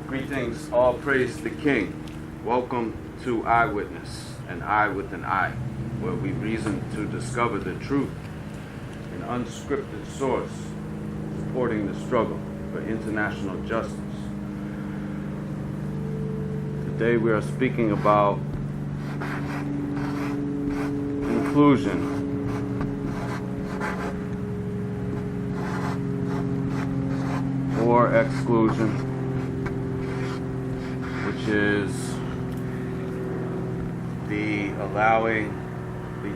Greetings, all praise the King. Welcome to Eyewitness, an eye with an eye, where we reason to discover the truth, an unscripted source supporting the struggle for international justice. Today we are speaking about inclusion. Or exclusion, which is the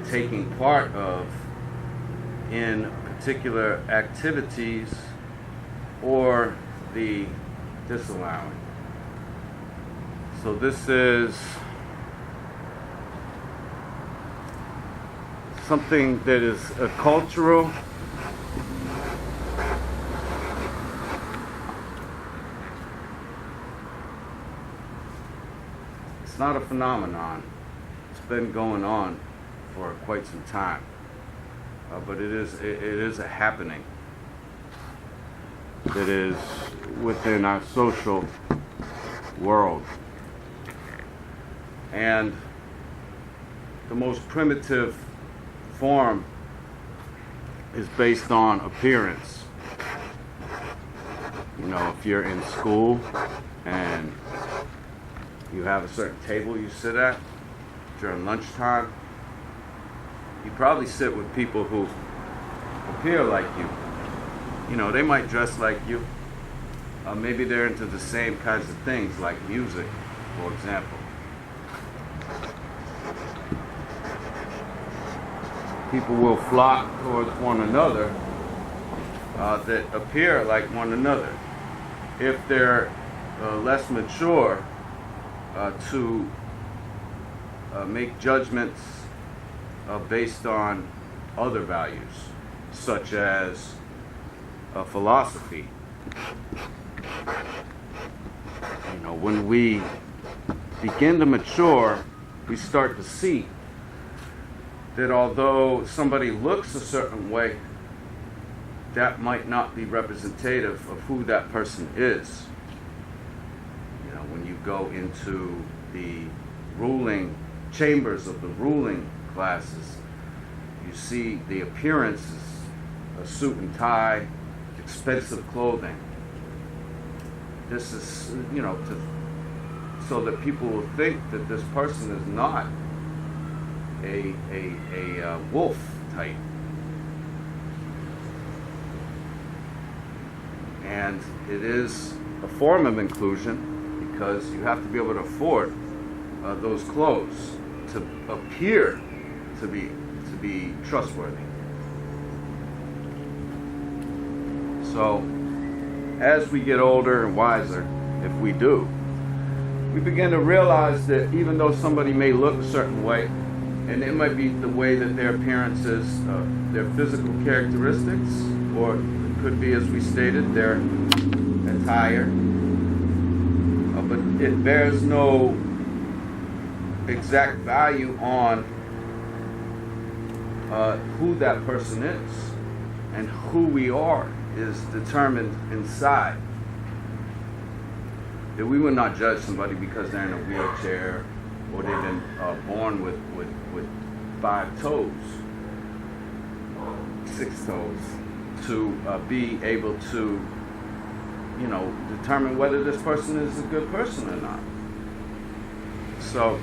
taking part of in particular activities or the disallowing. So this is something that is a cultural not a phenomenon. It's been going on for quite some time, but it is a happening that is within our social world. And the most primitive form is based on appearance. You know, if you're in school and you have a certain table you sit at during lunchtime, you probably sit with people who appear like you. You know, they might dress like you. Maybe they're into the same kinds of things, like music, for example. People will flock towards one another that appear like one another. If they're less mature, to make judgments based on other values, such as philosophy. You know, when we begin to mature, we start to see that although somebody looks a certain way, that might not be representative of who that person is. When you go into the ruling chambers of the ruling classes, you see the appearances, a suit and tie, expensive clothing. This is, so that people will think that this person is not a wolf type. And it is a form of inclusion, because you have to be able to afford those clothes to appear to be trustworthy. So, as we get older and wiser, if we do, we begin to realize that even though somebody may look a certain way, and it might be the way that their appearance is, their physical characteristics, or it could be, as we stated, their attire, but it bears no exact value on who that person is, and who we are is determined inside. That we would not judge somebody because they're in a wheelchair or they've been born with 5 toes, 6 toes, to be able to determine whether this person is a good person or not. So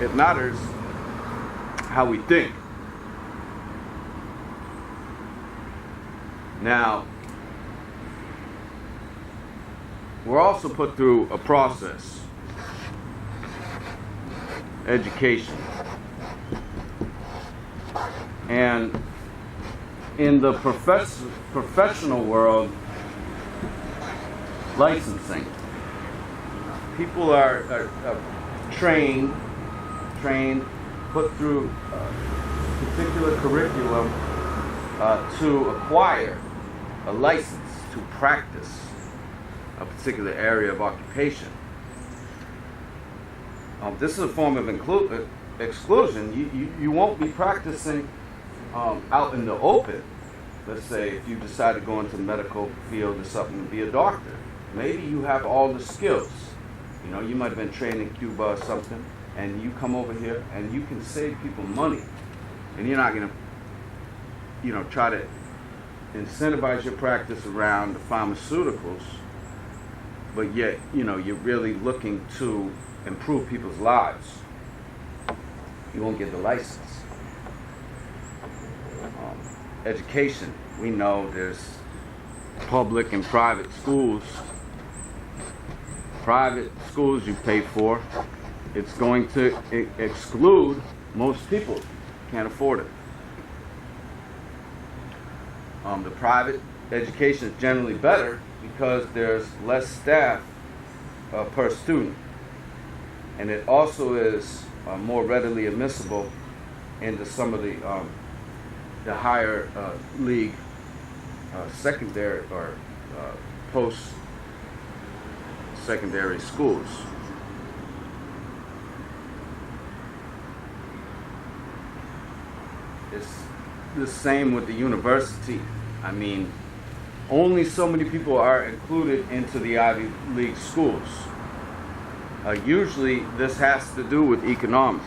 it matters how we think. Now, we're also put through a process, education. And in the professional world, licensing. People are trained, put through a particular curriculum to acquire a license to practice a particular area of occupation. This is a form of exclusion. You won't be practicing out in the open. Let's say if you decide to go into the medical field or something to be a doctor, maybe you have all the skills. You know, you might have been trained in Cuba or something, and you come over here and you can save people money. And you're not going to, you know, try to incentivize your practice around the pharmaceuticals, but yet, you know, you're really looking to improve people's lives. You won't get the license. Education, we know there's public and private schools. Private schools you pay for, it's going to exclude most people. Can't afford it. The private education is generally better because there's less staff per student, and it also is more readily admissible into some of the higher league secondary or post-secondary schools. It's the same with the university. I mean, only so many people are included into the Ivy League schools. Usually this has to do with economics,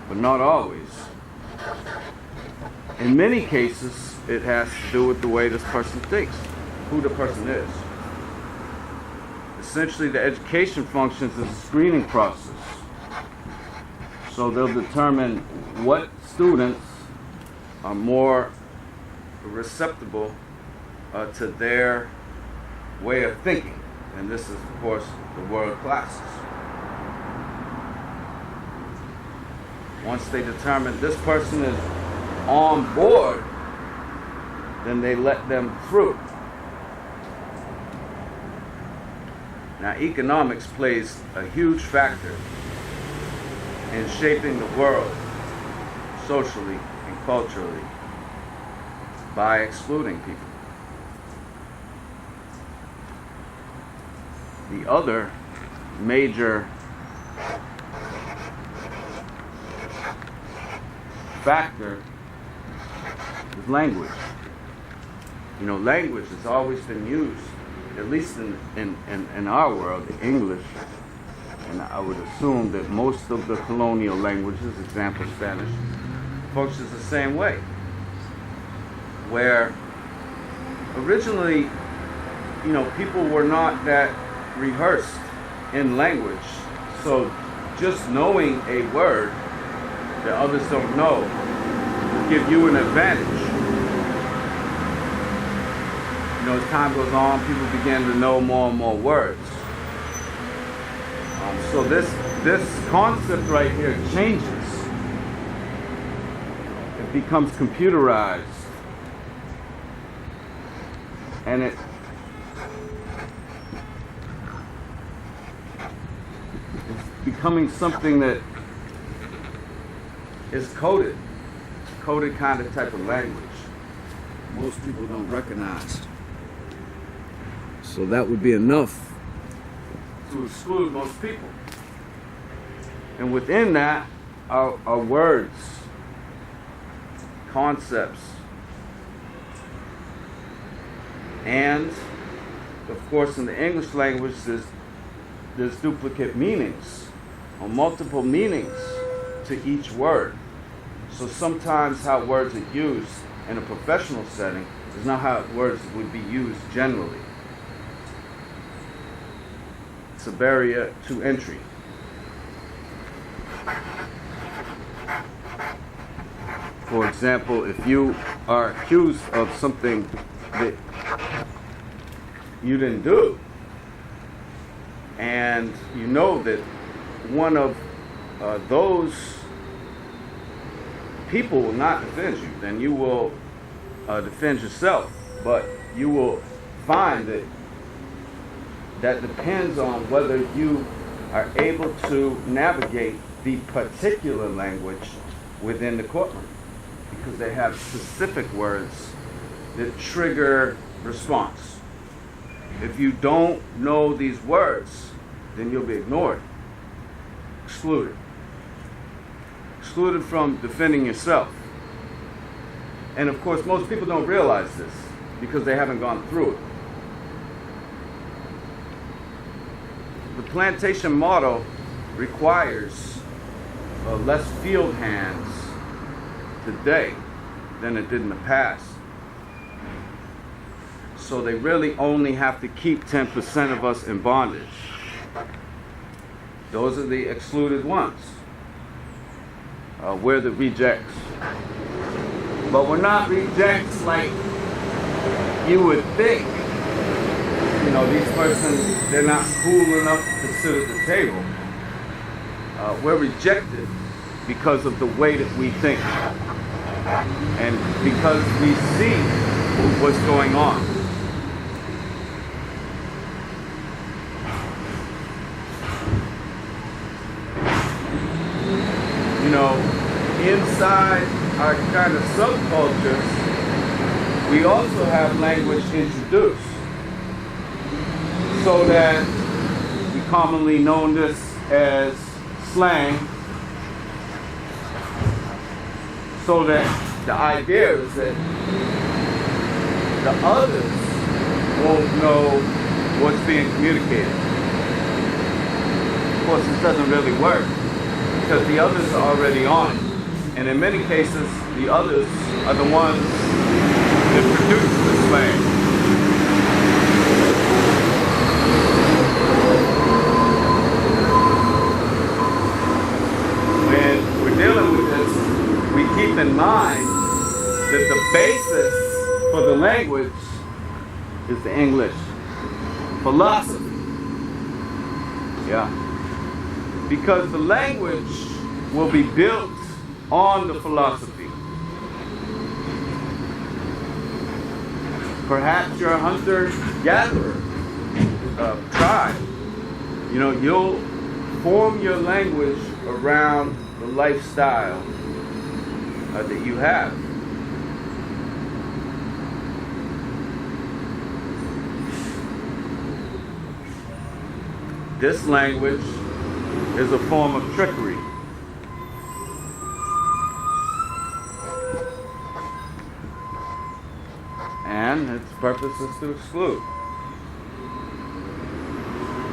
but not always. In many cases, it has to do with the way this person thinks, who the person is. Essentially, the education functions as a screening process. So they'll determine what students are more receptible to their way of thinking. And this is, of course, the world classes. Once they determine this person is on board, then they let them through. Now, economics plays a huge factor in shaping the world socially and culturally by excluding people. The other major factor is language. You know, language has always been used, at least in our world, the English, and I would assume that most of the colonial languages, example Spanish, functions the same way. Where originally, you know, people were not that rehearsed in language, so just knowing a word that others don't know will give you an advantage. You know, as time goes on, people begin to know more and more words. So this concept right here changes. It becomes computerized, and it's becoming something that is coded kind of type of language. Most people don't recognize. So that would be enough to exclude most people. And within that are words, concepts, and of course in the English language there's duplicate meanings or multiple meanings to each word. So sometimes how words are used in a professional setting is not how words would be used generally. It's a barrier to entry. For example, if you are accused of something that you didn't do, and you know that one of those people will not defend you, then you will defend yourself. But you will find that depends on whether you are able to navigate the particular language within the courtroom, because they have specific words that trigger response. If you don't know these words, then you'll be ignored, excluded from defending yourself. And of course, most people don't realize this because they haven't gone through it. plantation model requires less field hands today than it did in the past. So they really only have to keep 10% of us in bondage. Those are the excluded ones. We're the rejects. But we're not rejects like you would think. You know, these persons, they're not cool enough to sit at the table. We're rejected because of the way that we think. And because we see what's going on. You know, inside our kind of subcultures, we also have language introduced. So that we commonly know this as slang. So that the idea is that the others won't know what's being communicated. Of course, this doesn't really work because the others are already on it. And in many cases, the others are the ones that produce the slang. When we're dealing with this, we keep in mind that the basis for the language is the English philosophy. Yeah. Because the language will be built on the philosophy. Perhaps you're a hunter-gatherer tribe. You know, you'll form your language around the lifestyle that you have. This language is a form of trickery. And its purpose is to exclude.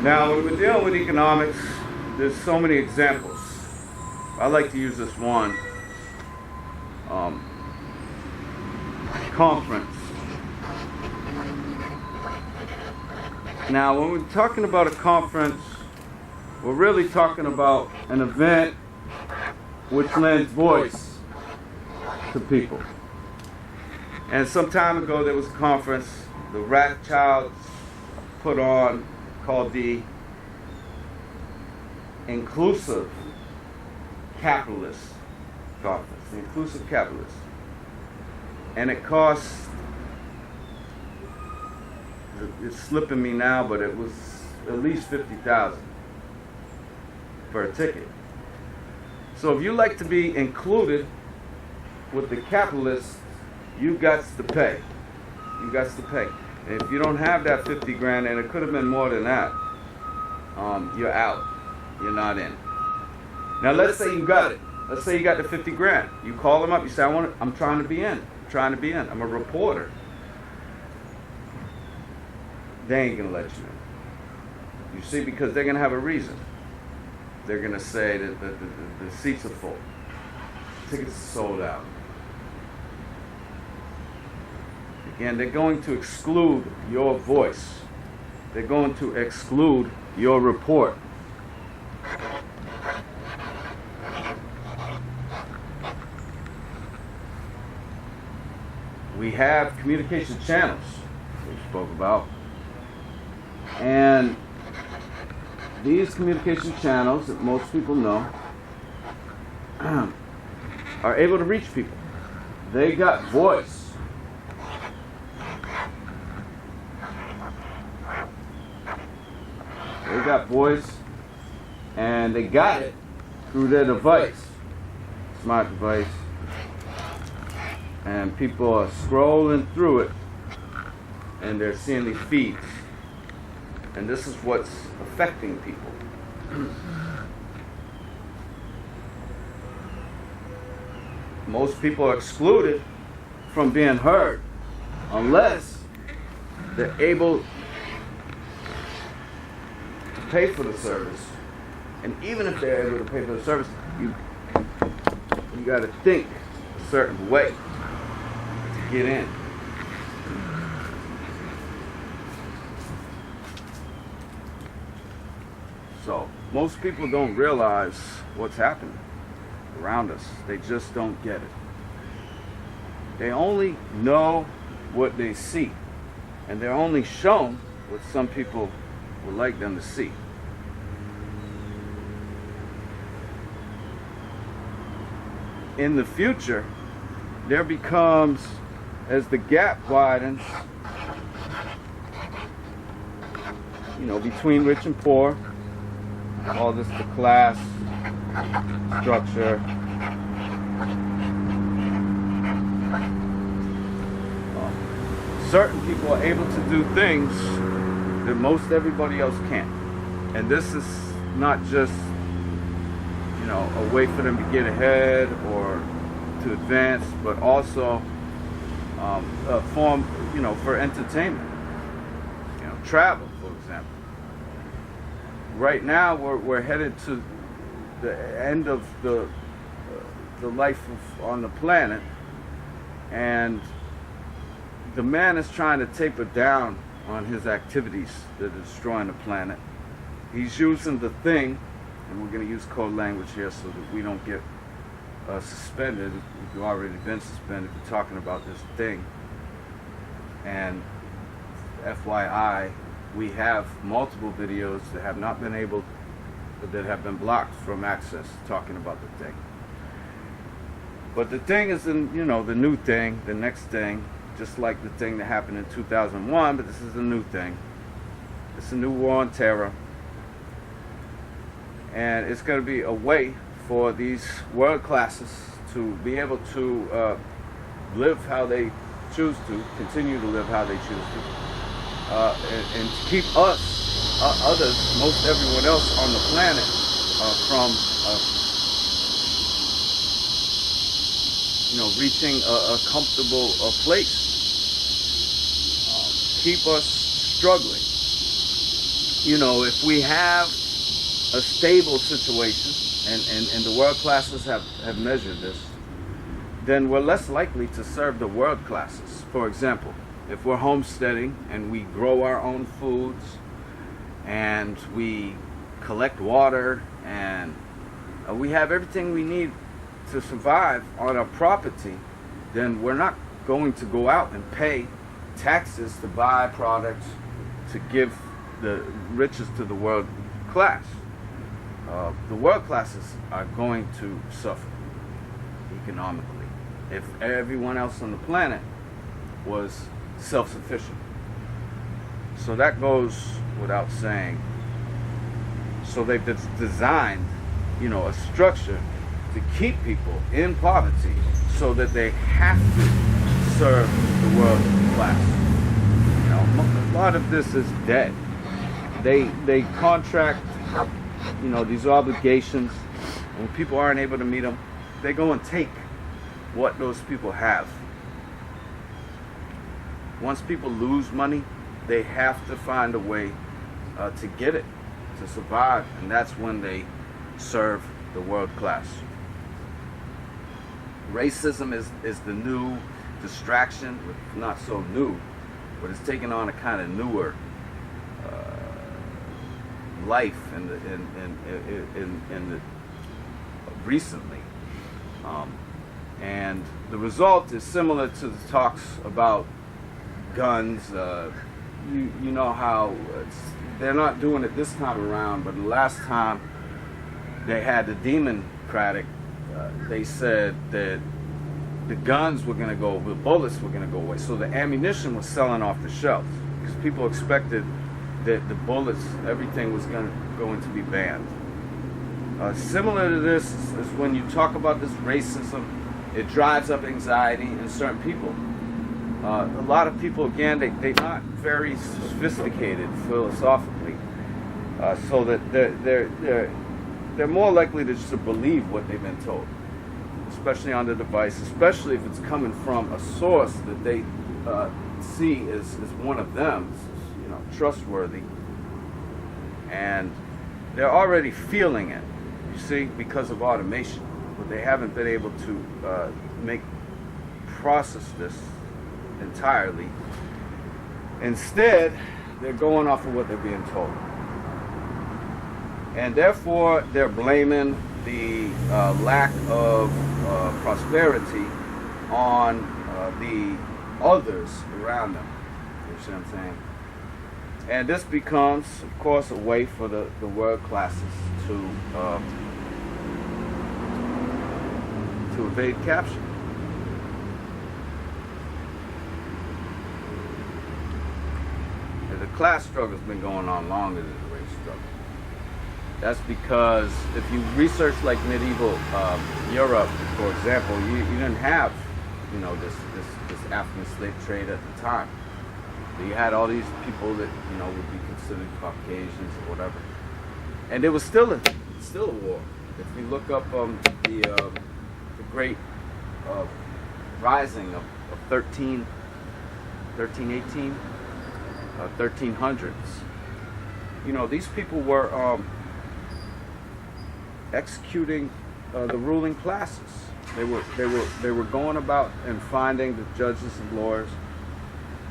Now, when we're dealing with economics, there's so many examples. I like to use this one. Conference. Now, when we're talking about a conference, we're really talking about an event which lends voice to people. And some time ago, there was a conference the Rothschilds put on called the Inclusive Capitalist Conference, the Inclusive Capitalist. And it cost, it's slipping me now, but it was at least $50,000 for a ticket. So if you like to be included with the capitalists, you got to pay. You got to pay. And if you don't have that 50 grand, and it could have been more than that, you're out. You're not in. Now let's say you got it. Let's say you got the 50 grand. You call them up. You say, I'm trying to be in. I'm trying to be in. I'm a reporter. They ain't gonna let you in. You see, because they're gonna have a reason. They're gonna say that the seats are full. Tickets are sold out. Again, they're going to exclude your voice. They're going to exclude your report. We have communication channels we spoke about. And these communication channels that most people know are able to reach people. They got voice. They got voice, and they got it through their device, smart device. And people are scrolling through it, and they're seeing the feeds. And this is what's affecting people. Most people are excluded from being heard unless they're able pay for the service. And even if they're able to pay for the service, you got to think a certain way to get in. So most people don't realize what's happening around us. They just don't get it. They only know what they see, and they're only shown what some people would like them to see. In the future, there becomes, as the gap widens, between rich and poor, all this the class structure. Certain people are able to do things that most everybody else can't. And this is not just, a way for them to get ahead or to advance, but also a form, for entertainment. Travel, for example. Right now, we're headed to the end of the life on the planet, and the man is trying to taper down on his activities that are destroying the planet. He's using the thing, and we're going to use code language here so that we don't get suspended. We've already been suspended for talking about this thing. And FYI, we have multiple videos that have not been that have been blocked from access talking about the thing. But the thing is, the new thing, the next thing, just like the thing that happened in 2001, but this is a new thing. It's a new war on terror. And it's going to be a way for these world classes to be able to live how they choose to, continue to live how they choose to, and to keep us, others, most everyone else on the planet, from reaching a comfortable place. Keep us struggling. If we have a stable situation, and the world classes have measured this, then we're less likely to serve the world classes. For example, if we're homesteading and we grow our own foods and we collect water and we have everything we need to survive on our property, then we're not going to go out and pay taxes to buy products to give the riches to the world class. The world classes are going to suffer economically if everyone else on the planet was self-sufficient. So that goes without saying. So they've designed, a structure to keep people in poverty so that they have to serve the world class. A lot of this is dead. They contract these obligations, and when people aren't able to meet them, they go and take what those people have. Once people lose money, they have to find a way to get it, to survive, and that's when they serve the world class. Racism is the new distraction, not so new, but it's taken on a kind of newer life recently, and the result is similar to the talks about guns. You know how they're not doing it this time around, but the last time they had the Democratic, they said that the guns were going to go, the bullets were going to go away. So the ammunition was selling off the shelves because people expected that the bullets, everything was going to be banned. Similar to this is when you talk about this racism, it drives up anxiety in certain people. A lot of people, again, they're not very sophisticated philosophically, so that they're more likely to just believe what they've been told, especially on the device, especially if it's coming from a source that they see as one of them, trustworthy. And they're already feeling it, you see, because of automation. But they haven't been able to process this entirely. Instead, they're going off of what they're being told. And therefore, they're blaming the lack of prosperity on the others around them. You see what I'm saying? And this becomes, of course, a way for the world classes to evade capture. And the class struggle has been going on longer than the race struggle. That's because if you research like medieval Europe, for example, you didn't have, you know, this African slave trade at the time. You had all these people that, you know, would be considered Caucasians or whatever, and there was still a war. If you look up the great rising of 1300s, you know, these people were executing the ruling classes. They were going about and finding the judges and lawyers,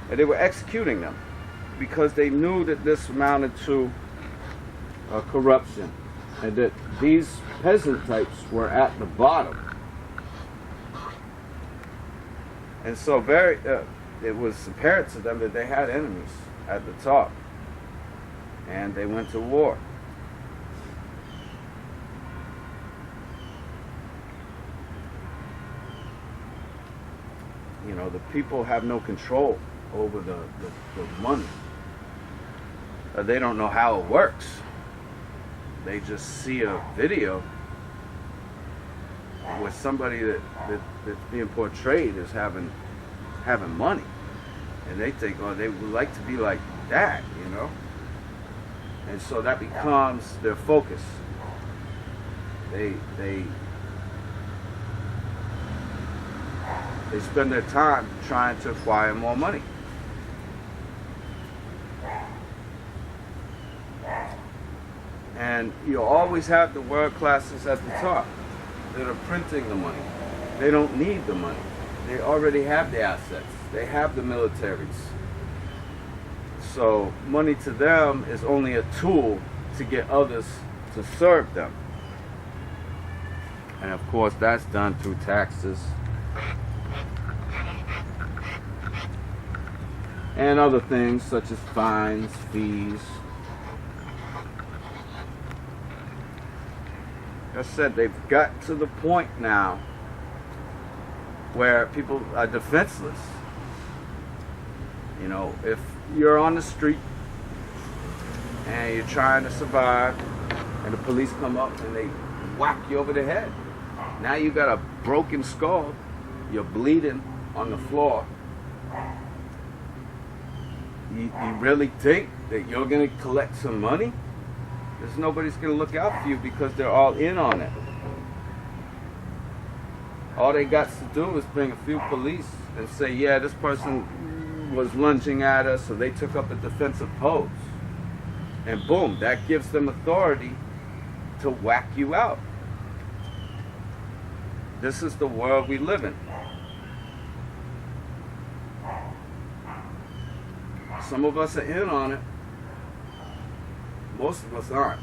and they were executing them because they knew that this amounted to corruption, and that these peasant types were at the bottom. And so it was apparent to them that they had enemies at the top, and they went to war. You know, the people have no control over the money. They don't know how it works. They just see a video with somebody that's being portrayed as having money, and they think, oh, they would like to be like that, you know. And so that becomes their focus. They spend their time trying to acquire more money. And you'll always have the world classes at the top that are printing the money. They don't need the money. They already have the assets. They have the militaries. So money to them is only a tool to get others to serve them. And of course, that's done through taxes and other things such as fines, fees. Like I said, they've got to the point now where people are defenseless. You know, if you're on the street and you're trying to survive and the police come up and they whack you over the head, now you got a broken skull, you're bleeding on the floor. You really think that you're going to collect some money? There's nobody's going to look out for you because they're all in on it. All they got to do is bring a few police and say, yeah, this person was lunging at us, so they took up a defensive pose. And boom, that gives them authority to whack you out. This is the world we live in. Some of us are in on it. Most of us aren't.